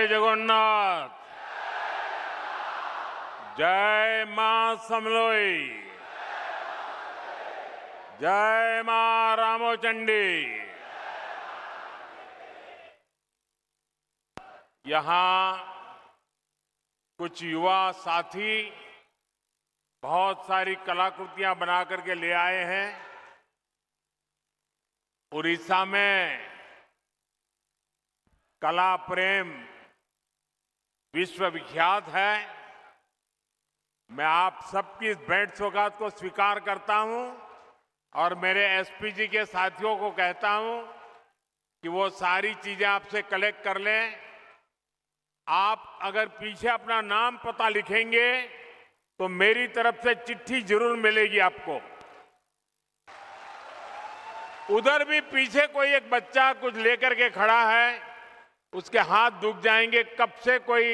जय जगन्नाथ। जय मां समलोई। जय मां रामोचंडी। यहां कुछ युवा साथी बहुत सारी कलाकृतियां बना करके ले आए हैं। उड़ीसा में कला प्रेम विश्वविख्यात है। मैं आप सबकी इस भेंट सौगात को स्वीकार करता हूं और मेरे एसपीजी के साथियों को कहता हूं कि वो सारी चीजें आपसे कलेक्ट कर लें। आप अगर पीछे अपना नाम पता लिखेंगे तो मेरी तरफ से चिट्ठी जरूर मिलेगी आपको। उधर भी पीछे कोई एक बच्चा कुछ लेकर के खड़ा है, उसके हाथ दुख जाएंगे। कब से कोई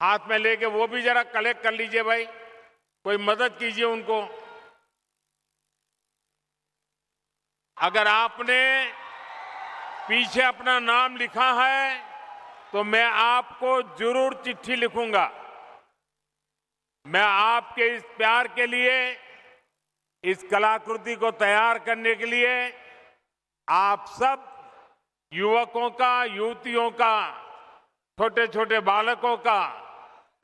हाथ में लेके वो भी जरा कलेक्ट कर लीजिए भाई, कोई मदद कीजिए उनको। अगर आपने पीछे अपना नाम लिखा है तो मैं आपको जरूर चिट्ठी लिखूंगा। मैं आपके इस प्यार के लिए, इस कलाकृति को तैयार करने के लिए आप सब युवकों का, युवतियों का, छोटे छोटे बालकों का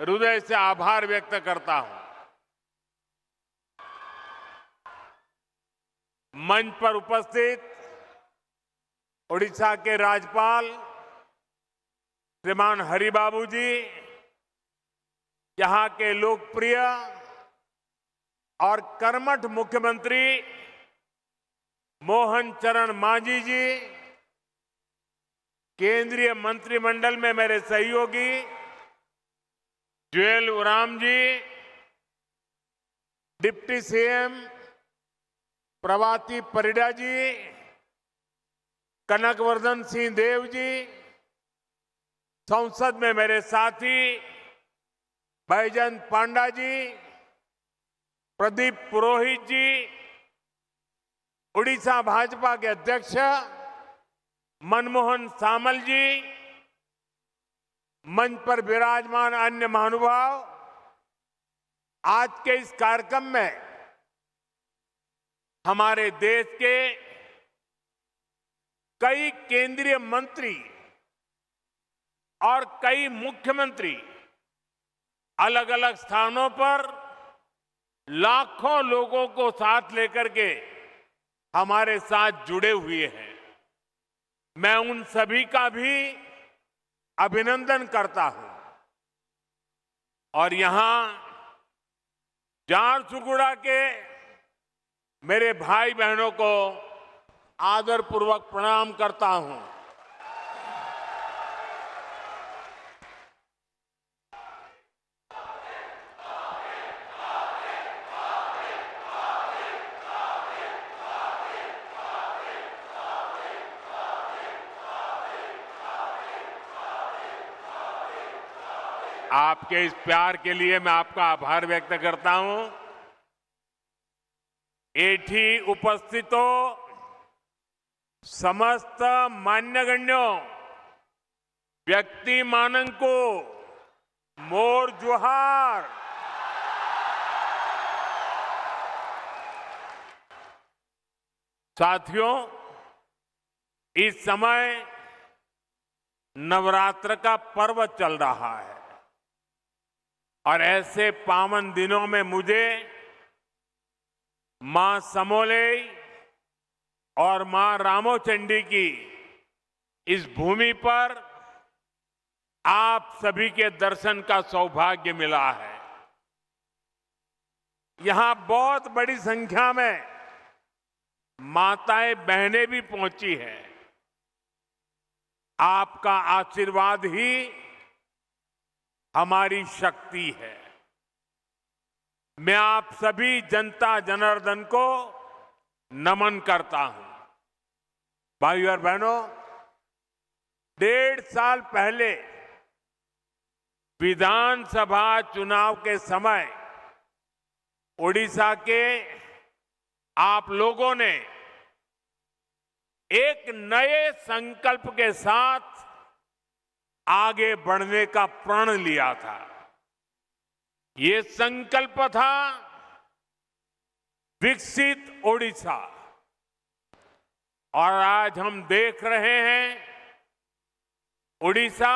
हृदय से आभार व्यक्त करता हूं। मंच पर उपस्थित उड़ीसा के राज्यपाल श्रीमान हरिबाबू जी, यहां के लोकप्रिय और कर्मठ मुख्यमंत्री मोहन चरण मांझी जी, केंद्रीय मंत्रिमंडल में मेरे सहयोगी जुएल ओराम जी, डिप्टी सीएम प्रभाती परिडा जी, कनकवर्धन सिंह देव जी, संसद में मेरे साथी बैजयंत पांडा जी, प्रदीप पुरोहित जी, उड़ीसा भाजपा के अध्यक्ष मनमोहन सामल जी, मंच पर विराजमान अन्य महानुभाव, आज के इस कार्यक्रम में हमारे देश के कई केंद्रीय मंत्री और कई मुख्यमंत्री अलग अलग स्थानों पर लाखों लोगों को साथ लेकर के हमारे साथ जुड़े हुए हैं। मैं उन सभी का भी अभिनंदन करता हूं और यहां झारसुगुड़ा के मेरे भाई बहनों को आदरपूर्वक प्रणाम करता हूं। आपके इस प्यार के लिए मैं आपका आभार व्यक्त करता हूं। एठी उपस्थितो समस्त मान्यगण्यों व्यक्ति मानंको मोर जोहार। साथियों, इस समय नवरात्र का पर्व चल रहा है और ऐसे पावन दिनों में मुझे मां समोलेई और मां रामोचंडी की इस भूमि पर आप सभी के दर्शन का सौभाग्य मिला है। यहां बहुत बड़ी संख्या में माताएं बहनें भी पहुंची हैं। आपका आशीर्वाद ही हमारी शक्ति है। मैं आप सभी जनता जनार्दन को नमन करता हूं। भाइयों और बहनों, 1.5 साल पहले विधानसभा चुनाव के समय उड़ीसा के आप लोगों ने एक नए संकल्प के साथ आगे बढ़ने का प्रण लिया था। ये संकल्प था विकसित ओडिशा। और आज हम देख रहे हैं ओडिशा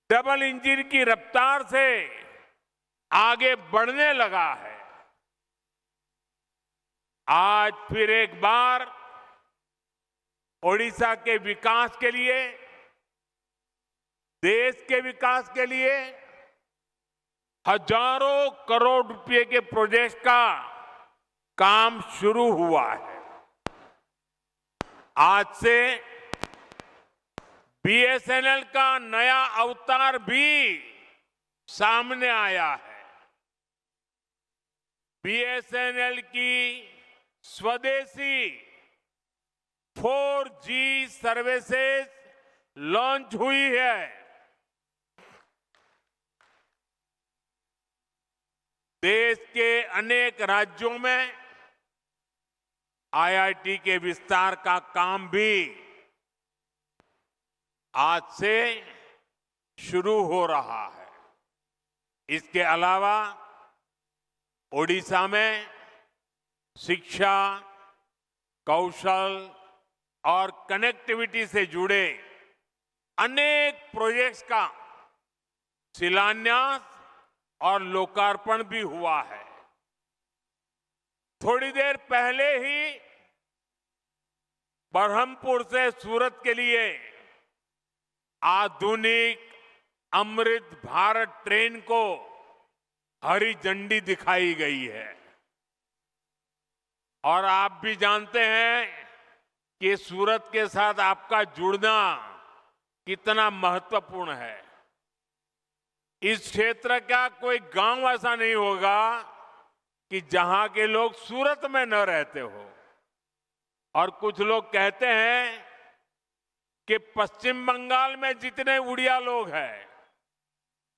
डबल इंजन की रफ्तार से आगे बढ़ने लगा है। आज फिर एक बार ओडिशा के विकास के लिए, देश के विकास के लिए हजारों करोड़ रुपए के प्रोजेक्ट का काम शुरू हुआ है। आज से बीएसएनएल का नया अवतार भी सामने आया है। बीएसएनएल की स्वदेशी 4G सर्विसेज लॉन्च हुई है। देश के अनेक राज्यों में आईआईटी के विस्तार का काम भी आज से शुरू हो रहा है। इसके अलावा ओडिशा में शिक्षा, कौशल और कनेक्टिविटी से जुड़े अनेक प्रोजेक्ट्स का शिलान्यास और लोकार्पण भी हुआ है। थोड़ी देर पहले ही बरहमपुर से सूरत के लिए आधुनिक अमृत भारत ट्रेन को हरी झंडी दिखाई गई है। और आप भी जानते हैं कि सूरत के साथ आपका जुड़ना कितना महत्वपूर्ण है। इस क्षेत्र का कोई गांव ऐसा नहीं होगा कि जहां के लोग सूरत में न रहते हो। और कुछ लोग कहते हैं कि पश्चिम बंगाल में जितने उड़िया लोग हैं,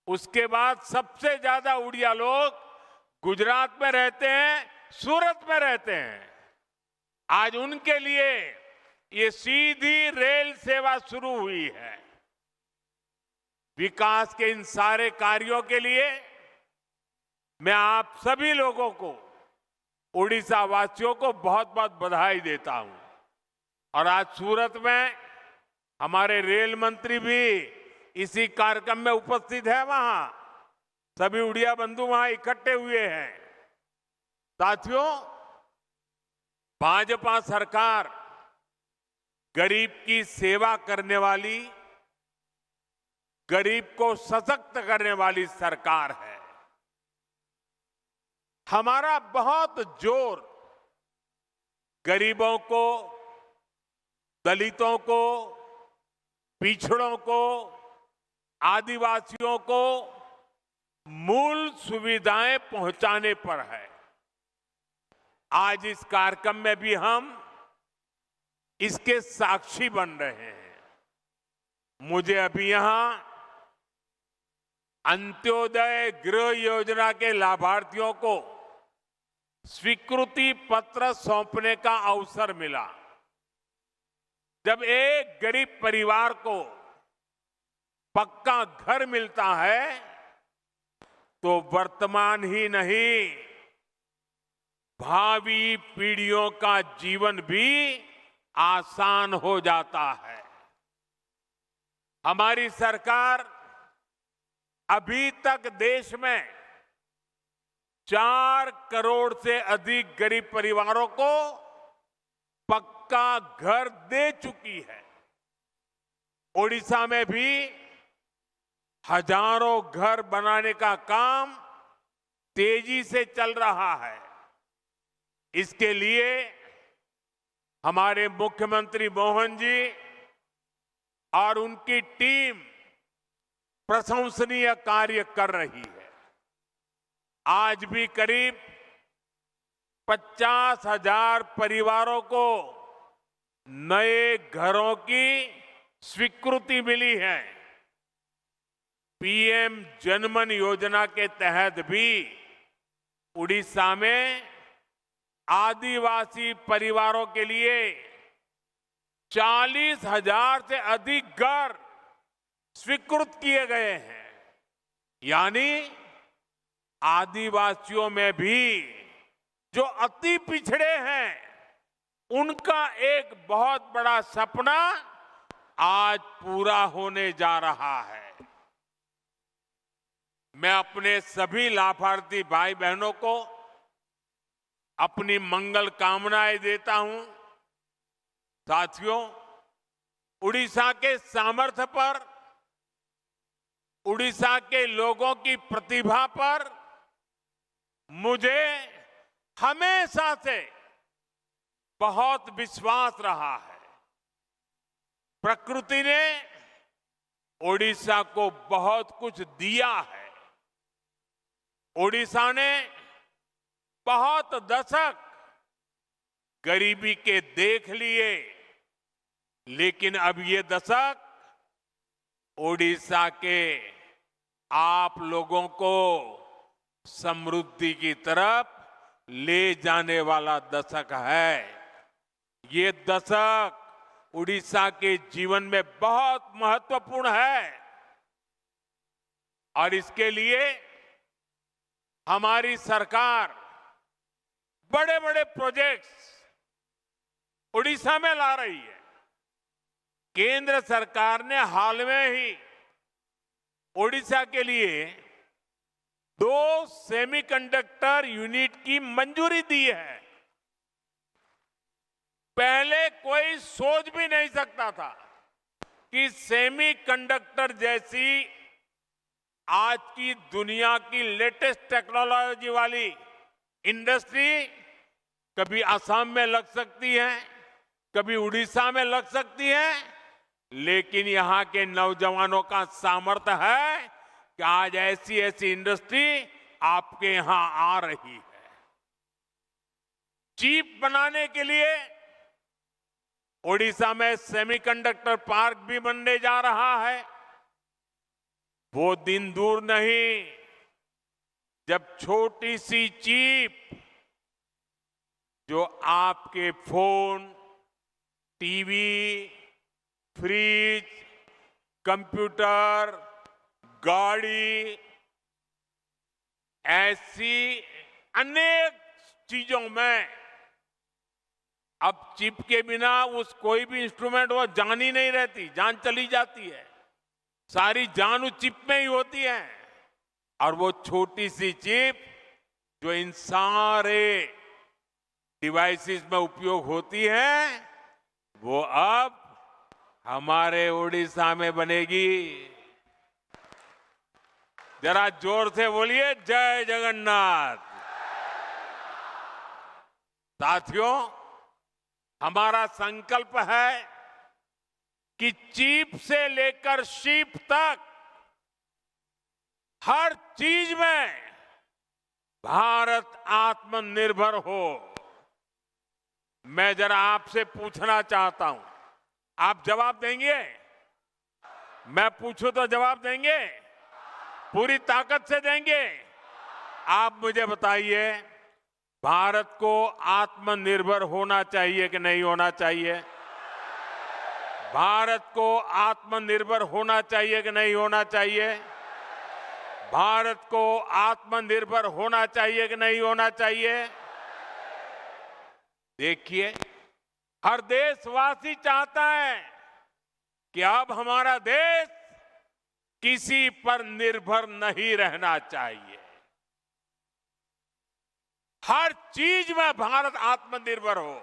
उसके बाद सबसे ज्यादा उड़िया लोग गुजरात में रहते हैं, सूरत में रहते हैं। आज उनके लिए ये सीधी रेल सेवा शुरू हुई है। विकास के इन सारे कार्यों के लिए मैं आप सभी लोगों को, उड़ीसा वासियों को बहुत बहुत बधाई देता हूं। और आज सूरत में हमारे रेल मंत्री भी इसी कार्यक्रम में उपस्थित है। वहां सभी उड़िया बंधु वहां इकट्ठे हुए हैं। साथियों, भाजपा सरकार गरीब की सेवा करने वाली, गरीब को सशक्त करने वाली सरकार है। हमारा बहुत जोर गरीबों को, दलितों को, पिछड़ों को, आदिवासियों को मूल सुविधाएं पहुंचाने पर है। आज इस कार्यक्रम में भी हम इसके साक्षी बन रहे हैं। मुझे अभी यहां अंत्योदय गृह योजना के लाभार्थियों को स्वीकृति पत्र सौंपने का अवसर मिला। जब एक गरीब परिवार को पक्का घर मिलता है तो वर्तमान ही नहीं, भावी पीढ़ियों का जीवन भी आसान हो जाता है। हमारी सरकार अभी तक देश में 4 करोड़ से अधिक गरीब परिवारों को पक्का घर दे चुकी है। ओडिशा में भी हजारों घर बनाने का काम तेजी से चल रहा है। इसके लिए हमारे मुख्यमंत्री मोहन जी और उनकी टीम प्रशंसनीय कार्य कर रही है। आज भी करीब 50,000 परिवारों को नए घरों की स्वीकृति मिली है। पीएम जनमन योजना के तहत भी उड़ीसा में आदिवासी परिवारों के लिए 40,000 से अधिक घर स्वीकृत किए गए हैं। यानी आदिवासियों में भी जो अति पिछड़े हैं, उनका एक बहुत बड़ा सपना आज पूरा होने जा रहा है। मैं अपने सभी लाभार्थी भाई बहनों को अपनी मंगल कामनाएं देता हूं। साथियों, उड़ीसा के सामर्थ्य पर, उड़ीसा के लोगों की प्रतिभा पर मुझे हमेशा से बहुत विश्वास रहा है। प्रकृति ने ओडिशा को बहुत कुछ दिया है। ओडिशा ने बहुत दशक गरीबी के देख लिए, लेकिन अब ये दशक ओडिशा के आप लोगों को समृद्धि की तरफ ले जाने वाला दशक है। ये दशक उड़ीसा के जीवन में बहुत महत्वपूर्ण है और इसके लिए हमारी सरकार बड़े बड़े प्रोजेक्ट्स उड़ीसा में ला रही है। केंद्र सरकार ने हाल में ही ओडिशा के लिए 2 सेमीकंडक्टर यूनिट की मंजूरी दी है। पहले कोई सोच भी नहीं सकता था कि सेमीकंडक्टर जैसी आज की दुनिया की लेटेस्ट टेक्नोलॉजी वाली इंडस्ट्री कभी असम में लग सकती है, कभी उड़ीसा में लग सकती है, लेकिन यहां के नौजवानों का सामर्थ्य है कि आज ऐसी ऐसी इंडस्ट्री आपके यहां आ रही है। चिप बनाने के लिए ओडिशा में सेमीकंडक्टर पार्क भी बनने जा रहा है। वो दिन दूर नहीं जब छोटी सी चिप जो आपके फोन, टीवी, फ्रिज, कंप्यूटर, गाड़ी, ऐसी अनेक चीजों में अब चिप के बिना उस कोई भी इंस्ट्रूमेंट वो जान ही नहीं रहती, जान चली जाती है। सारी जान उस चिप में ही होती है और वो छोटी सी चिप जो इन सारे डिवाइसेस में उपयोग होती है, वो अब हमारे ओडिशा में बनेगी। जरा जोर से बोलिए, जय जगन्नाथ। साथियों, हमारा संकल्प है कि चिप से लेकर शिप तक हर चीज में भारत आत्मनिर्भर हो। मैं जरा आपसे पूछना चाहता हूं, आप जवाब देंगे? मैं पूछूं तो जवाब देंगे? पूरी ताकत से देंगे? आप मुझे बताइए, भारत को आत्मनिर्भर होना चाहिए कि नहीं होना चाहिए? भारत को आत्मनिर्भर होना चाहिए कि नहीं होना चाहिए? भारत को आत्मनिर्भर होना चाहिए कि नहीं होना चाहिए? देखिए, हर देशवासी चाहता है कि अब हमारा देश किसी पर निर्भर नहीं रहना चाहिए। हर चीज में भारत आत्मनिर्भर हो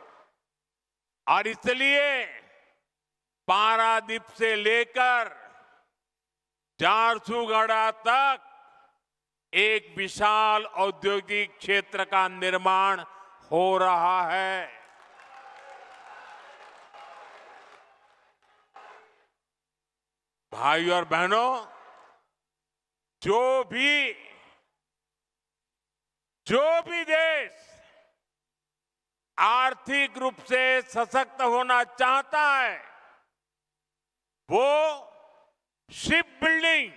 और इसलिए पारादीप से लेकर झारसुगुड़ा तक एक विशाल औद्योगिक क्षेत्र का निर्माण हो रहा है। भाइयों और बहनों, जो भी देश आर्थिक रूप से सशक्त होना चाहता है, वो शिप बिल्डिंग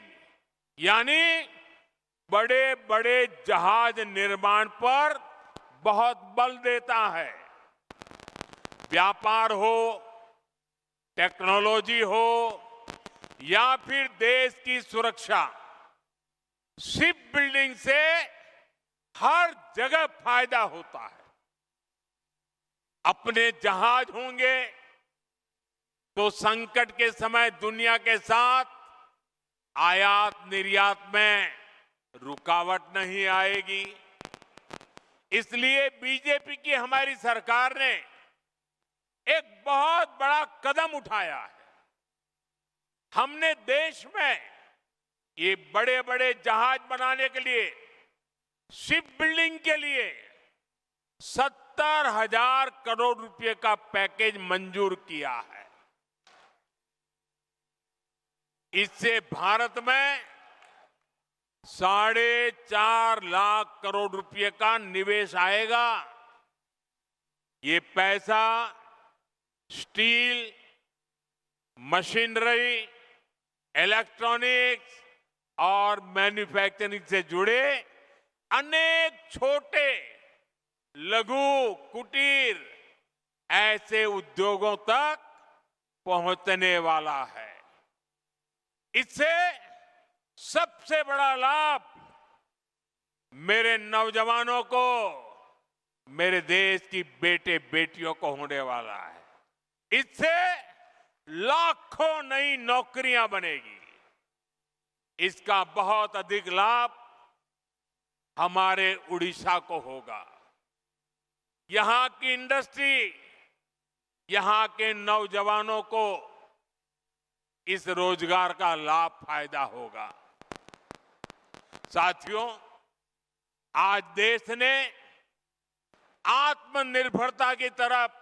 यानी बड़े बड़े जहाज निर्माण पर बहुत बल देता है। व्यापार हो, टेक्नोलॉजी हो, या फिर देश की सुरक्षा, शिप बिल्डिंग से हर जगह फायदा होता है। अपने जहाज होंगे तो संकट के समय दुनिया के साथ आयात निर्यात में रुकावट नहीं आएगी। इसलिए बीजेपी की हमारी सरकार ने एक बहुत बड़ा कदम उठाया है। हमने देश में ये बड़े बड़े जहाज बनाने के लिए, शिप बिल्डिंग के लिए 70,000 करोड़ रुपए का पैकेज मंजूर किया है। इससे भारत में 4.5 लाख करोड़ रुपए का निवेश आएगा। ये पैसा स्टील, मशीनरी, इलेक्ट्रॉनिक्स और मैन्युफैक्चरिंग से जुड़े अनेक छोटे, लघु, कुटीर ऐसे उद्योगों तक पहुंचने वाला है। इससे सबसे बड़ा लाभ मेरे नौजवानों को, मेरे देश की बेटे बेटियों को होने वाला है। इससे लाखों नई नौकरियां बनेगी। इसका बहुत अधिक लाभ हमारे उड़ीसा को होगा। यहां की इंडस्ट्री, यहां के नौजवानों को इस रोजगार का लाभ फायदा होगा। साथियों, आज देश ने आत्मनिर्भरता की तरफ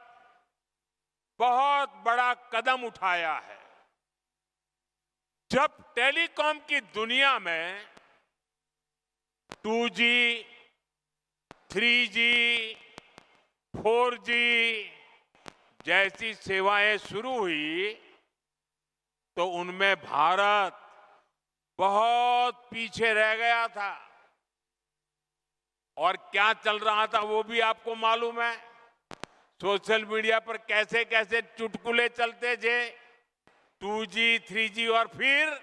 बहुत बड़ा कदम उठाया है। जब टेलीकॉम की दुनिया में 2G, 3G, 4G जैसी सेवाएं शुरू हुई तो उनमें भारत बहुत पीछे रह गया था। और क्या चल रहा था वो भी आपको मालूम है। सोशल मीडिया पर कैसे कैसे चुटकुले चलते थे, 2G, 3G और फिर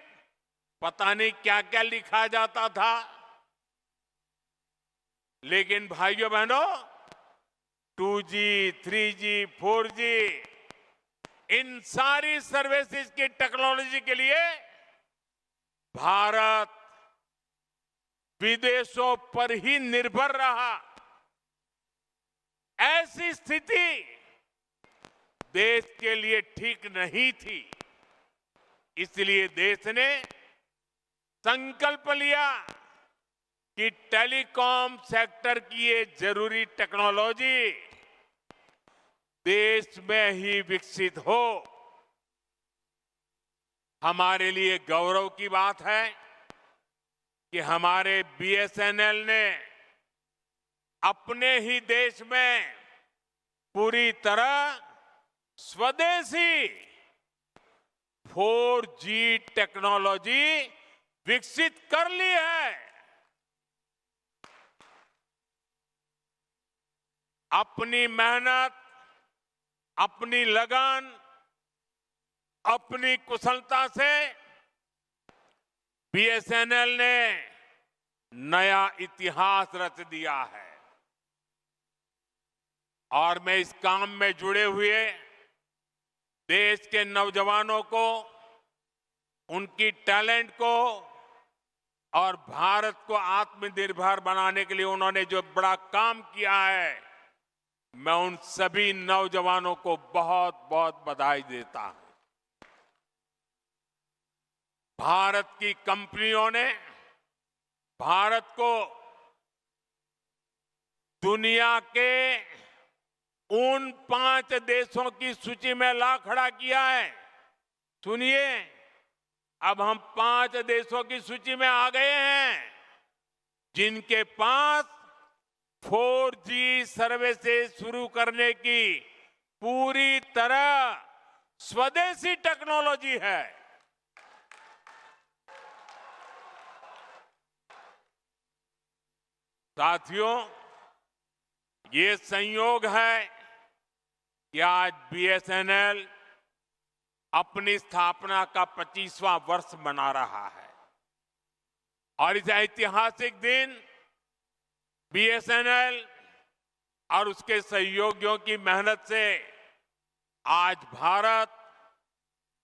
पता नहीं क्या क्या लिखा जाता था। लेकिन भाइयों बहनों, 2G, 3G, 4G इन सारी सर्विसेज की टेक्नोलॉजी के लिए भारत विदेशों पर ही निर्भर रहा। ऐसी स्थिति देश के लिए ठीक नहीं थी। इसलिए देश ने संकल्प लिया कि टेलीकॉम सेक्टर की ये जरूरी टेक्नोलॉजी देश में ही विकसित हो। हमारे लिए गौरव की बात है कि हमारे BSNL ने अपने ही देश में पूरी तरह स्वदेशी 4G टेक्नोलॉजी विकसित कर ली है। अपनी मेहनत, अपनी लगन, अपनी कुशलता से BSNL ने नया इतिहास रच दिया है। और मैं इस काम में जुड़े हुए देश के नौजवानों को, उनकी टैलेंट को और भारत को आत्मनिर्भर बनाने के लिए उन्होंने जो बड़ा काम किया है, मैं उन सभी नौजवानों को बहुत बहुत बधाई देता हूं। भारत की कंपनियों ने भारत को दुनिया के उन 5 देशों की सूची में ला खड़ा किया है। सुनिए, अब हम 5 देशों की सूची में आ गए हैं जिनके पास 4G सर्विसेज शुरू करने की पूरी तरह स्वदेशी टेक्नोलॉजी है। साथियों, ये संयोग है कि आज BSNL अपनी स्थापना का 25वां वर्ष मना रहा है और इस ऐतिहासिक दिन बीएसएनएल और उसके सहयोगियों की मेहनत से आज Bharat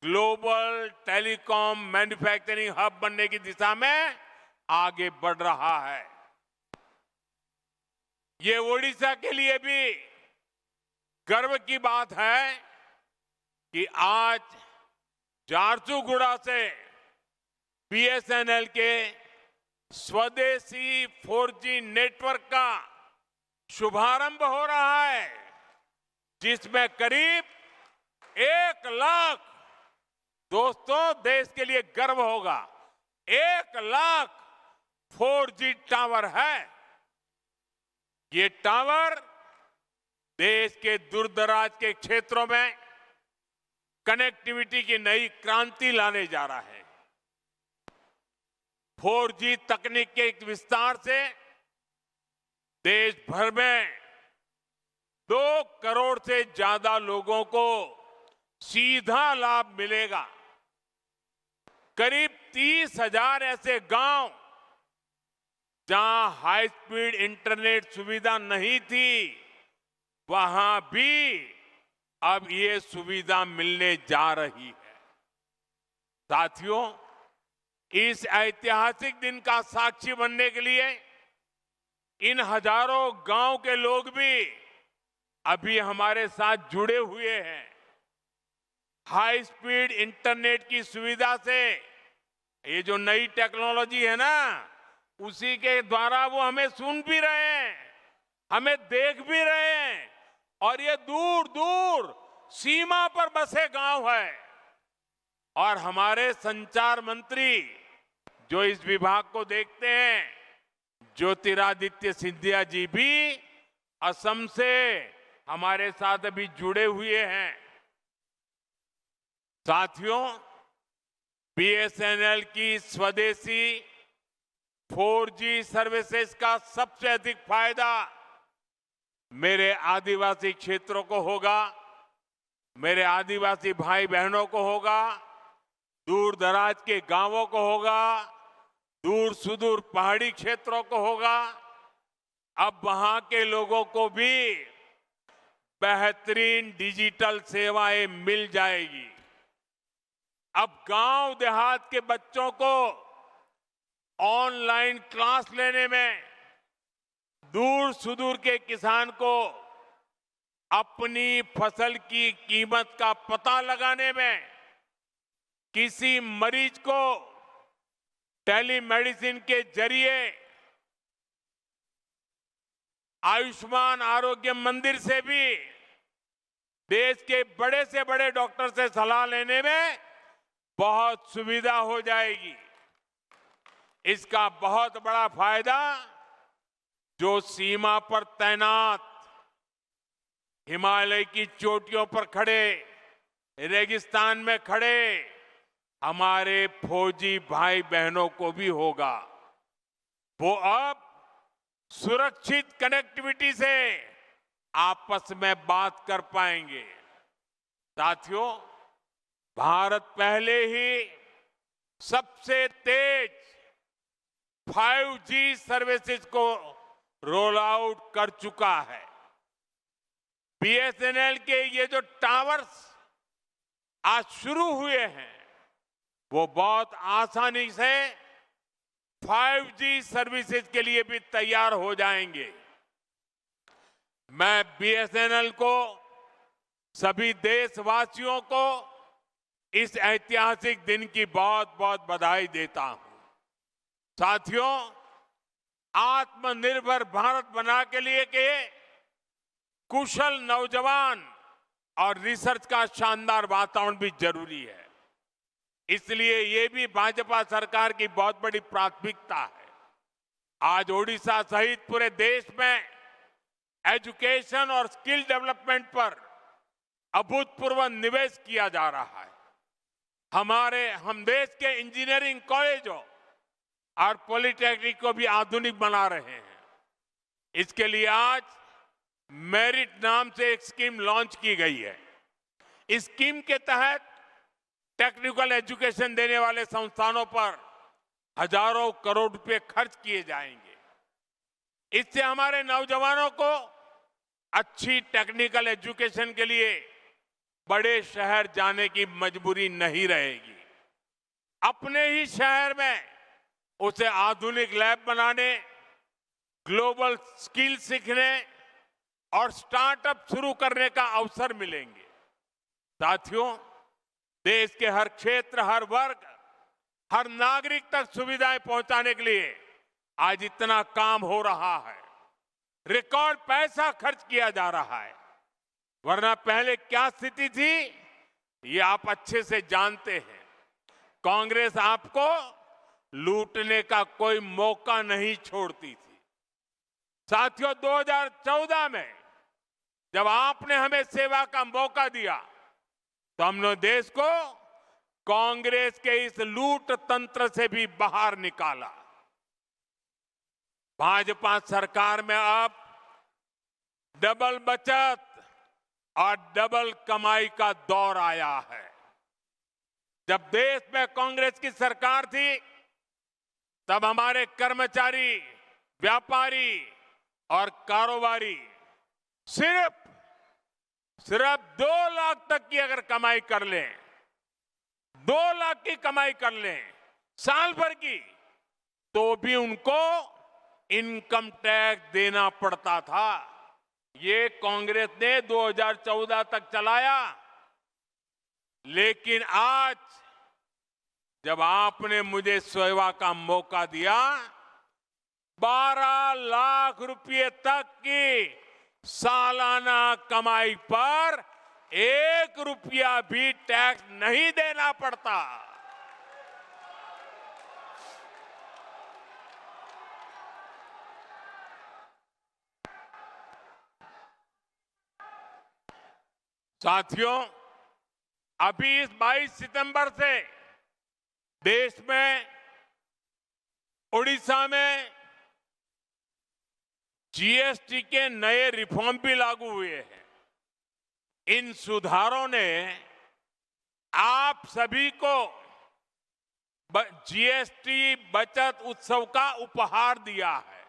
global telecom manufacturing hub बनने की दिशा में आगे बढ़ रहा है। ये ओडिशा के लिए भी गर्व की बात है कि आज झारसुगुड़ा से बीएसएनएल के स्वदेशी 4G नेटवर्क का शुभारंभ हो रहा है, जिसमें करीब 1 लाख, दोस्तों देश के लिए गर्व होगा, 1 लाख 4G टावर है। ये टावर देश के दूरदराज के क्षेत्रों में कनेक्टिविटी की नई क्रांति लाने जा रहा है। 4G तकनीक के विस्तार से देश भर में 2 करोड़ से ज्यादा लोगों को सीधा लाभ मिलेगा। करीब 30,000 ऐसे गांव जहां हाई स्पीड इंटरनेट सुविधा नहीं थी, वहां भी अब ये सुविधा मिलने जा रही है। साथियों, इस ऐतिहासिक दिन का साक्षी बनने के लिए इन हजारों गांव के लोग भी अभी हमारे साथ जुड़े हुए हैं। हाई स्पीड इंटरनेट की सुविधा से ये जो नई टेक्नोलॉजी है ना, उसी के द्वारा वो हमें सुन भी रहे हैं, हमें देख भी रहे हैं और ये दूर दूर सीमा पर बसे गांव है। और हमारे संचार मंत्री जो इस विभाग को देखते हैं, ज्योतिरादित्य सिंधिया जी भी असम से हमारे साथ अभी जुड़े हुए हैं। साथियों, बीएसएनएल की स्वदेशी 4G सर्विसेज का सबसे अधिक फायदा मेरे आदिवासी क्षेत्रों को होगा, मेरे आदिवासी भाई बहनों को होगा, दूर दराज के गांवों को होगा, दूर सुदूर पहाड़ी क्षेत्रों को होगा। अब वहां के लोगों को भी बेहतरीन डिजिटल सेवाएं मिल जाएगी। अब गांव देहात के बच्चों को ऑनलाइन क्लास लेने में, दूर सुदूर के किसान को अपनी फसल की कीमत का पता लगाने में, किसी मरीज को टेलीमेडिसिन के जरिए आयुष्मान आरोग्य मंदिर से भी देश के बड़े से बड़े डॉक्टर से सलाह लेने में बहुत सुविधा हो जाएगी। इसका बहुत बड़ा फायदा जो सीमा पर तैनात, हिमालय की चोटियों पर खड़े, रेगिस्तान में खड़े हमारे फौजी भाई बहनों को भी होगा। वो अब सुरक्षित कनेक्टिविटी से आपस में बात कर पाएंगे। साथियों, भारत पहले ही सबसे तेज 5G सर्विसेज को रोल आउट कर चुका है। बीएसएनएल के ये जो टावर्स आज शुरू हुए हैं, वो बहुत आसानी से 5G सर्विसेज के लिए भी तैयार हो जाएंगे। मैं बीएसएनएल को, सभी देशवासियों को इस ऐतिहासिक दिन की बहुत बहुत बधाई देता हूं। साथियों, आत्मनिर्भर भारत बना के लिए के कुशल नौजवान और रिसर्च का शानदार वातावरण भी जरूरी है। इसलिए ये भी भाजपा सरकार की बहुत बड़ी प्राथमिकता है। आज ओडिशा सहित पूरे देश में एजुकेशन और स्किल डेवलपमेंट पर अभूतपूर्व निवेश किया जा रहा है। हम देश के इंजीनियरिंग कॉलेजों और पॉलिटेक्निक को भी आधुनिक बना रहे हैं। इसके लिए आज मेरिट नाम से एक स्कीम लॉन्च की गई है। इस स्कीम के तहत टेक्निकल एजुकेशन देने वाले संस्थानों पर हजारों करोड़ रुपए खर्च किए जाएंगे। इससे हमारे नौजवानों को अच्छी टेक्निकल एजुकेशन के लिए बड़े शहर जाने की मजबूरी नहीं रहेगी। अपने ही शहर में उसे आधुनिक लैब बनाने, ग्लोबल स्किल सीखने और स्टार्टअप शुरू करने का अवसर मिलेंगे। साथियों, देश के हर क्षेत्र, हर वर्ग, हर नागरिक तक सुविधाएं पहुंचाने के लिए आज इतना काम हो रहा है। रिकॉर्ड पैसा खर्च किया जा रहा है। वरना पहले क्या स्थिति थी, ये आप अच्छे से जानते हैं। कांग्रेस आपको लूटने का कोई मौका नहीं छोड़ती थी। साथियों, 2014 में जब आपने हमें सेवा का मौका दिया तो हमने देश को कांग्रेस के इस लूट तंत्र से भी बाहर निकाला। भाजपा सरकार में अब डबल बचत और डबल कमाई का दौर आया है। जब देश में कांग्रेस की सरकार थी तब हमारे कर्मचारी, व्यापारी और कारोबारी सिर्फ 2 लाख तक की अगर कमाई कर लें, 2 लाख की कमाई कर लें साल भर की, तो भी उनको इनकम टैक्स देना पड़ता था। ये कांग्रेस ने 2014 तक चलाया। लेकिन आज जब आपने मुझे सेवा का मौका दिया, 12 लाख रुपए तक की सालाना कमाई पर 1 रुपया भी टैक्स नहीं देना पड़ता। साथियों, अभी इस 22 सितंबर से देश में, उड़ीसा में जीएसटी के नए रिफॉर्म भी लागू हुए हैं। इन सुधारों ने आप सभी को जीएसटी बचत उत्सव का उपहार दिया है।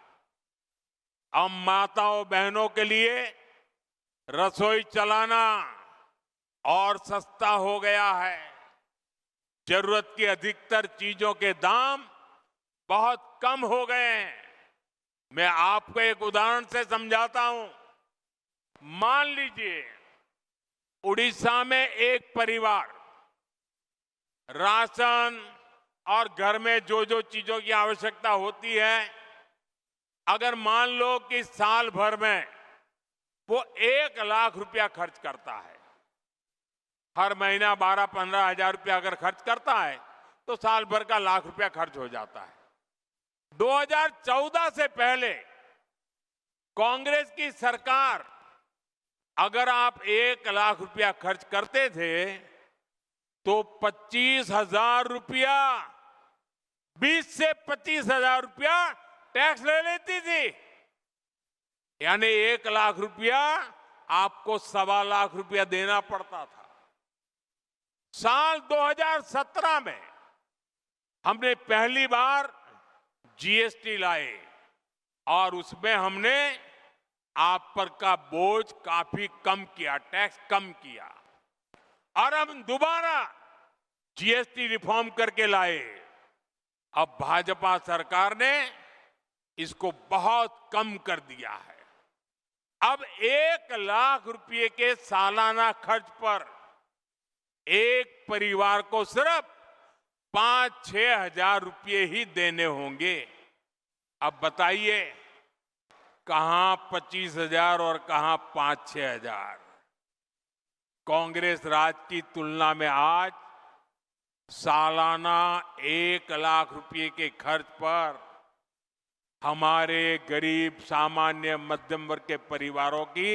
अब माताओं बहनों के लिए रसोई चलाना और सस्ता हो गया है। जरूरत की अधिकतर चीजों के दाम बहुत कम हो गए हैं। मैं आपको एक उदाहरण से समझाता हूं। मान लीजिए उड़ीसा में एक परिवार राशन और घर में जो जो चीजों की आवश्यकता होती है, अगर मान लो कि साल भर में वो 1 लाख रुपया खर्च करता है, हर महीना 12-15 हजार रुपया अगर खर्च करता है तो साल भर का 1 लाख रुपया खर्च हो जाता है। 2014 से पहले कांग्रेस की सरकार, अगर आप 1 लाख रुपया खर्च करते थे तो 25,000 रुपया, 20 से 25,000 रुपया टैक्स ले लेती थी। यानी 1 लाख रुपया आपको 1.25 लाख रुपया देना पड़ता था। साल 2017 में हमने पहली बार जीएसटी लाए और उसमें हमने आप पर का बोझ काफी कम किया, टैक्स कम किया। और हम दोबारा जीएसटी रिफॉर्म करके लाए। अब भाजपा सरकार ने इसको बहुत कम कर दिया है। अब 1 लाख रुपए के सालाना खर्च पर एक परिवार को सिर्फ 5-6 हजार रुपये ही देने होंगे। अब बताइए कहां 25,000 और कहां 5-6 हजार। कांग्रेस राज की तुलना में आज सालाना 1 लाख रुपए के खर्च पर हमारे गरीब, सामान्य, मध्यम वर्ग के परिवारों की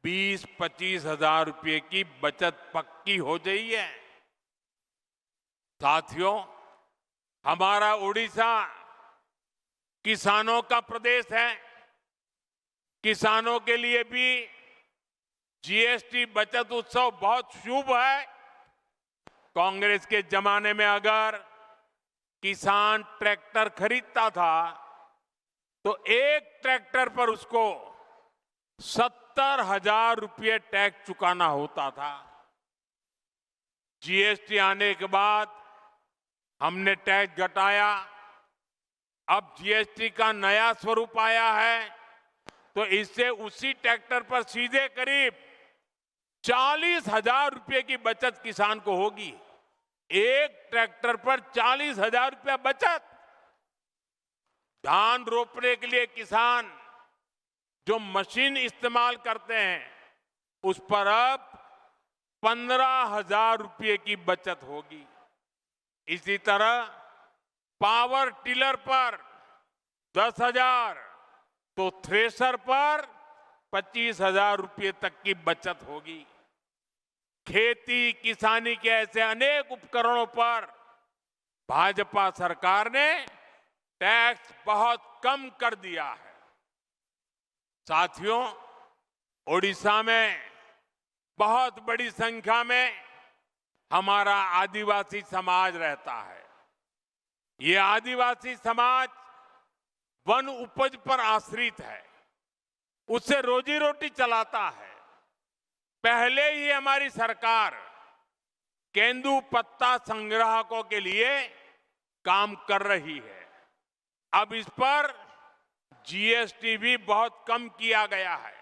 20-25 हजार रुपए की बचत पक्की हो गई है। साथियों, हमारा उड़ीसा किसानों का प्रदेश है। किसानों के लिए भी जीएसटी बचत उत्सव बहुत शुभ है। कांग्रेस के जमाने में अगर किसान ट्रैक्टर खरीदता था तो एक ट्रैक्टर पर उसको 70,000 रुपये टैक्स चुकाना होता था। जीएसटी आने के बाद हमने टैक्स घटाया। अब जीएसटी का नया स्वरूप आया है तो इससे उसी ट्रैक्टर पर सीधे करीब 40,000 रुपये की बचत किसान को होगी। एक ट्रैक्टर पर 40,000 रुपया बचत। धान रोपने के लिए किसान जो मशीन इस्तेमाल करते हैं उस पर अब 15,000 रुपये की बचत होगी। इसी तरह पावर टिलर पर 10,000 तो थ्रेशर पर 25,000 रुपये तक की बचत होगी। खेती किसानी के ऐसे अनेक उपकरणों पर भाजपा सरकार ने टैक्स बहुत कम कर दिया है। साथियों, ओडिशा में बहुत बड़ी संख्या में हमारा आदिवासी समाज रहता है। ये आदिवासी समाज वन उपज पर आश्रित है, उससे रोजी रोटी चलाता है। पहले ही हमारी सरकार केंदू पत्ता संग्राहकों के लिए काम कर रही है। अब इस पर जीएसटी भी बहुत कम किया गया है।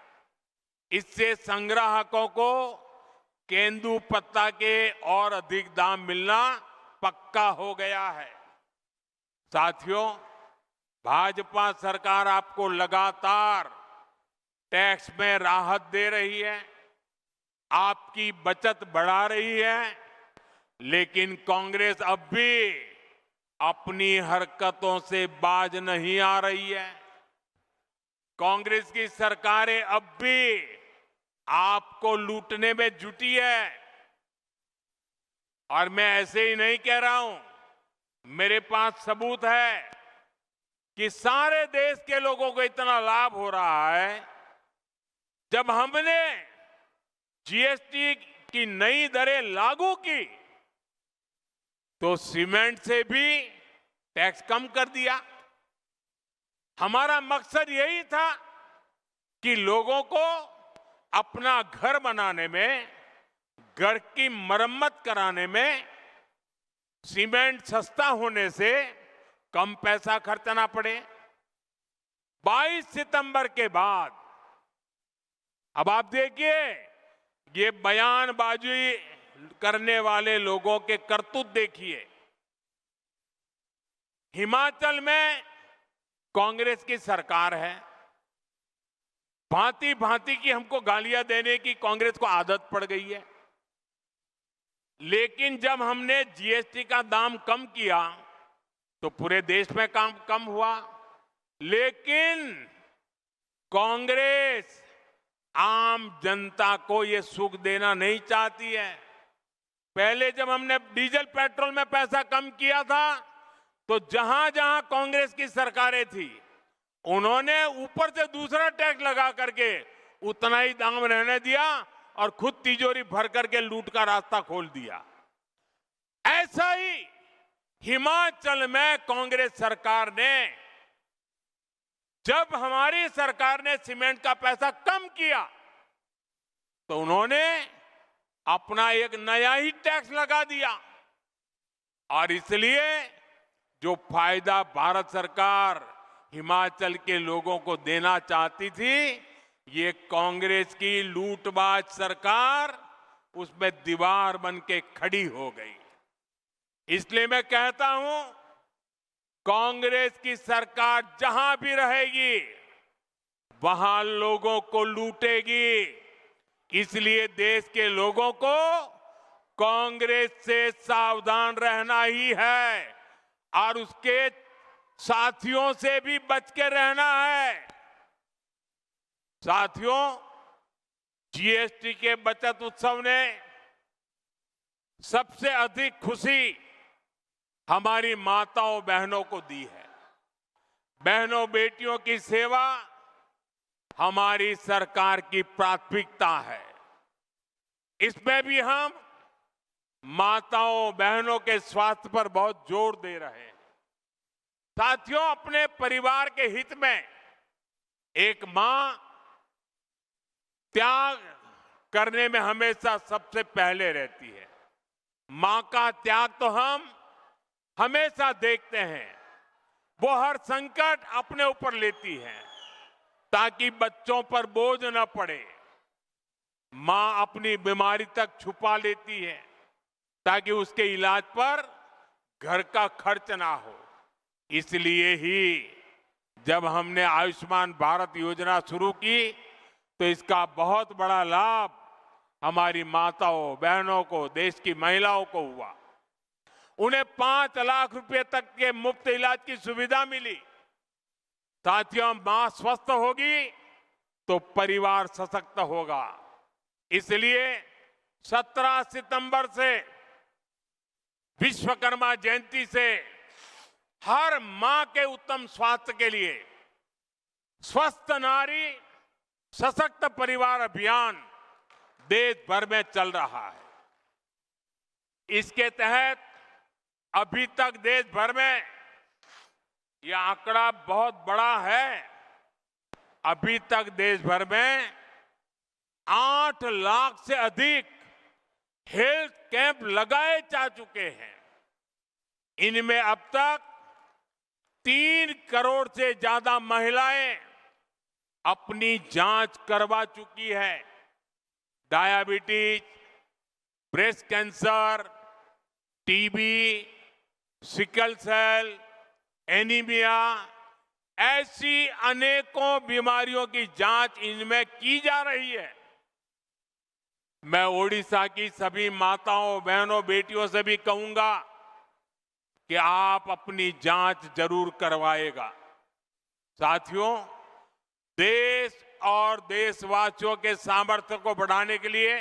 इससे संग्राहकों को केंदू पत्ता के और अधिक दाम मिलना पक्का हो गया है। साथियों, भाजपा सरकार आपको लगातार टैक्स में राहत दे रही है, आपकी बचत बढ़ा रही है, लेकिन कांग्रेस अब भी अपनी हरकतों से बाज नहीं आ रही है। कांग्रेस की सरकारें अब भी आपको लूटने में जुटी है। और मैं ऐसे ही नहीं कह रहा हूं, मेरे पास सबूत है कि सारे देश के लोगों को इतना लाभ हो रहा है। जब हमने जीएसटी की नई दरें लागू की तो सीमेंट से भी टैक्स कम कर दिया। हमारा मकसद यही था कि लोगों को अपना घर बनाने में, घर की मरम्मत कराने में सीमेंट सस्ता होने से कम पैसा खर्चना पड़े। 22 सितंबर के बाद अब आप देखिए, ये बयानबाजी करने वाले लोगों के करतूत देखिए। हिमाचल में कांग्रेस की सरकार है, भांति भांति की हमको गालियां देने की कांग्रेस को आदत पड़ गई है। लेकिन जब हमने जीएसटी का दाम कम किया तो पूरे देश में काम कम हुआ। लेकिन कांग्रेस आम जनता को यह सुख देना नहीं चाहती है। पहले जब हमने डीजल पेट्रोल में पैसा कम किया था तो जहां जहां कांग्रेस की सरकारें थी उन्होंने ऊपर से दूसरा टैक्स लगा करके उतना ही दाम रहने दिया और खुद तिजोरी भर करके लूट का रास्ता खोल दिया। ऐसा ही हिमाचल में कांग्रेस सरकार ने, जब हमारी सरकार ने सीमेंट का पैसा कम किया तो उन्होंने अपना एक नया ही टैक्स लगा दिया। और इसलिए जो फायदा भारत सरकार हिमाचल के लोगों को देना चाहती थी, ये कांग्रेस की लूटबाज सरकार उसमें दीवार बन के खड़ी हो गई। इसलिए मैं कहता हूं, कांग्रेस की सरकार जहां भी रहेगी वहां लोगों को लूटेगी। इसलिए देश के लोगों को कांग्रेस से सावधान रहना ही है और उसके साथियों से भी बच के रहना है। साथियों, जीएसटी के बचत उत्सव ने सबसे अधिक खुशी हमारी माताओं बहनों को दी है। बहनों बेटियों की सेवा हमारी सरकार की प्राथमिकता है। इसमें भी हम माताओं बहनों के स्वास्थ्य पर बहुत जोर दे रहे हैं। साथियों, अपने परिवार के हित में एक मां त्याग करने में हमेशा सबसे पहले रहती है। मां का त्याग तो हम हमेशा देखते हैं। वो हर संकट अपने ऊपर लेती है ताकि बच्चों पर बोझ न पड़े। मां अपनी बीमारी तक छुपा लेती है ताकि उसके इलाज पर घर का खर्च ना हो। इसलिए ही जब हमने आयुष्मान भारत योजना शुरू की तो इसका बहुत बड़ा लाभ हमारी माताओं बहनों को, देश की महिलाओं को हुआ। उन्हें 5 लाख रुपए तक के मुफ्त इलाज की सुविधा मिली। साथियों, मां स्वस्थ होगी तो परिवार सशक्त होगा। इसलिए 17 सितंबर से विश्वकर्मा जयंती से हर मां के उत्तम स्वास्थ्य के लिए स्वस्थ नारी सशक्त परिवार अभियान देश भर में चल रहा है। इसके तहत अभी तक देश भर में यह आंकड़ा बहुत बड़ा है। अभी तक देश भर में 8 लाख से अधिक हेल्थ कैंप लगाए जा चुके हैं। इनमें अब तक 3 करोड़ से ज्यादा महिलाएं अपनी जांच करवा चुकी है। Diabetes, breast cancer, TB, sickle cell, anaemia, ऐसी अनेकों बीमारियों की जांच इनमें की जा रही है। मैं ओडिशा की सभी माताओं बहनों बेटियों से भी कहूंगा कि आप अपनी जांच जरूर करवाएगा। साथियों, देश और देशवासियों के सामर्थ्य को बढ़ाने के लिए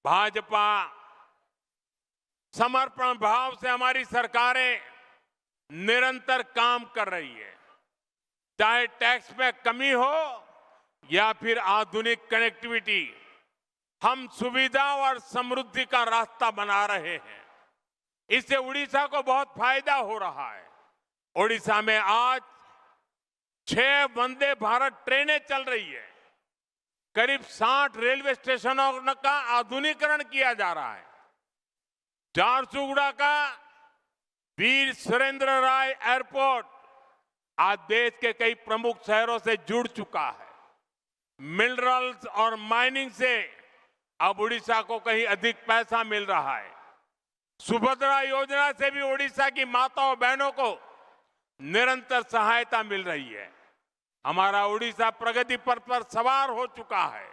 भाजपा समर्पण भाव से हमारी सरकारें निरंतर काम कर रही है। चाहे टैक्स में कमी हो या फिर आधुनिक कनेक्टिविटी, हम सुविधा और समृद्धि का रास्ता बना रहे हैं। इससे उड़ीसा को बहुत फायदा हो रहा है। उड़ीसा में आज 6 वंदे भारत ट्रेनें चल रही है। करीब 60 रेलवे स्टेशनों का आधुनिकीकरण किया जा रहा है। झारसुगुड़ा का वीर सुरेंद्र राय एयरपोर्ट आज देश के कई प्रमुख शहरों से जुड़ चुका है। मिनरल्स और माइनिंग से अब उड़ीसा को कहीं अधिक पैसा मिल रहा है। सुभद्रा योजना से भी उड़ीसा की माताओं बहनों को निरंतर सहायता मिल रही है। हमारा उड़ीसा प्रगति पथ पर सवार हो चुका है।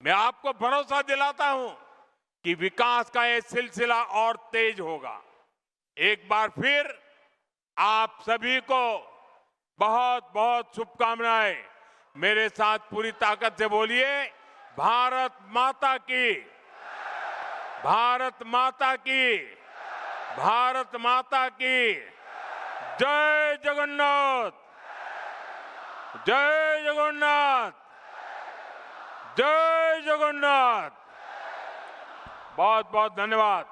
मैं आपको भरोसा दिलाता हूं कि विकास का यह सिलसिला और तेज होगा। एक बार फिर आप सभी को बहुत बहुत शुभकामनाएं। मेरे साथ पूरी ताकत से बोलिए, भारत माता की, भारत माता की, भारत माता की जय जगन्नाथ, जय जगन्नाथ, जय जगन्नाथ। बहुत बहुत धन्यवाद।